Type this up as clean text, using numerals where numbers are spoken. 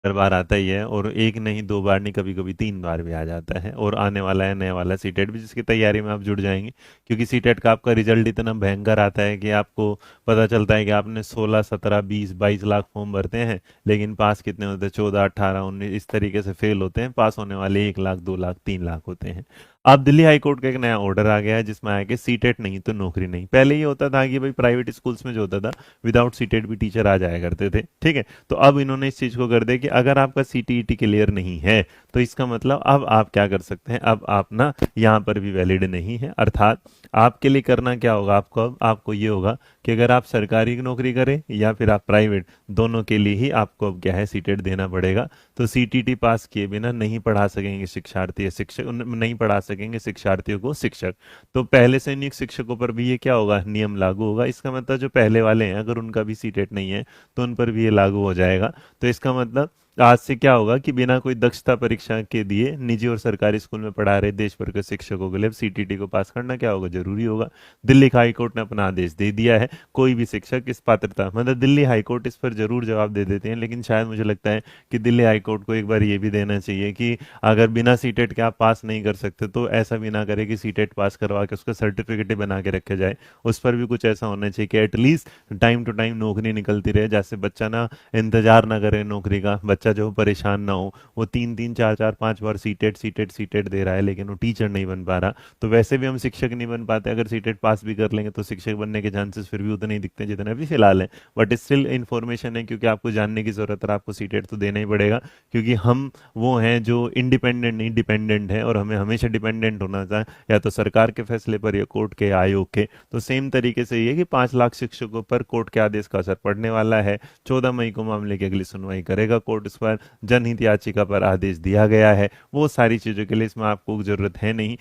हर बार आता ही है, और एक नहीं, दो बार नहीं, कभी कभी तीन बार भी आ जाता है। और आने वाला है नया वाला सीटेट भी, जिसकी तैयारी में आप जुड़ जाएंगे। क्योंकि सीटेट का आपका रिजल्ट इतना भयंकर आता है कि आपको पता चलता है कि आपने 16, 17, 20, 22 लाख फॉर्म भरते हैं, लेकिन पास कितने होते हैं? 14, 18, 19, इस तरीके से फेल होते हैं। पास होने वाले 1 लाख, 2 लाख, 3 लाख होते हैं। अब दिल्ली हाई कोर्ट का एक नया ऑर्डर आ गया है, जिसमें आया कि सीटेट नहीं तो नौकरी नहीं। पहले ये होता था कि भाई प्राइवेट स्कूल्स में जो होता था, विदाउट सीटेट भी टीचर आ जाया करते थे, ठीक है। तो अब इन्होंने इस चीज को कर दिया कि अगर आपका सीटीईटी क्लियर नहीं है, तो इसका मतलब अब आप क्या कर सकते हैं, अब आप ना यहाँ पर भी वैलिड नहीं है। अर्थात आपके लिए करना क्या होगा, आपको अब आपको ये होगा कि अगर आप सरकारी नौकरी करें या फिर आप प्राइवेट, दोनों के लिए ही आपको अब क्या है, सीटेट देना पड़ेगा। तो सीटीटी पास किए बिना नहीं पढ़ा सकेंगे शिक्षार्थी या शिक्षक, नहीं पढ़ा सकेंगे शिक्षार्थियों को शिक्षक। तो पहले से नियुक्त शिक्षकों पर भी ये क्या होगा, नियम लागू होगा। इसका मतलब जो पहले वाले हैं, अगर उनका भी सीटेट नहीं है, तो उन पर भी ये लागू हो जाएगा। तो इसका मतलब आज से क्या होगा कि बिना कोई दक्षता परीक्षा के दिए निजी और सरकारी स्कूल में पढ़ा रहे देश भर के शिक्षकों के लिए सीटीटी को पास करना क्या होगा, जरूरी होगा। दिल्ली हाई कोर्ट ने अपना आदेश दे दिया है। कोई भी शिक्षक इस पात्रता, मतलब दिल्ली हाई कोर्ट इस पर जरूर जवाब दे देते हैं, लेकिन शायद मुझे लगता है कि दिल्ली हाई कोर्ट को एक बार ये भी देना चाहिए कि अगर बिना सीटेट के आप पास नहीं कर सकते, तो ऐसा भी ना करे कि सीटेट पास करवा के उसका सर्टिफिकेट ही बना के रखे जाए। उस पर भी कुछ ऐसा होना चाहिए कि एटलीस्ट टाइम टू टाइम नौकरी निकलती रहे, जैसे बच्चा ना इंतजार ना करे नौकरी का, बच्चा जो परेशान ना हो। वो 3 3 4 4 5 बार सीटेट सीटेट सीटेट दे रहा है, लेकिन वो टीचर नहीं बन पा रहा। तो वैसे भी हम शिक्षक नहीं बन पाते, अगर सीटेट पास भी कर लेंगे तो शिक्षक बनने के चांसेस फिर भी उतने ही दिखते हैं जितने अभी फिलहाल है। बट स्टिल इन्फॉर्मेशन है, क्योंकि आपको जानने की जरूरत है, आपको सीटेट तो देना ही पड़ेगा। क्योंकि हम वो हैं जो इंडिपेंडेंट नहीं डिपेंडेंट है, और हमें हमेशा डिपेंडेंट होना चाहिए, या तो सरकार के फैसले पर या कोर्ट के आयोग के। तो सेम तरीके से ये कि 5 लाख शिक्षकों पर कोर्ट के आदेश का असर पड़ने वाला है। 14 मई को मामले की अगली सुनवाई करेगा कोर्ट। इस पर जनहित याचिका पर आदेश दिया गया है। वो सारी चीजों के लिए इसमें आपको जरूरत है नहीं।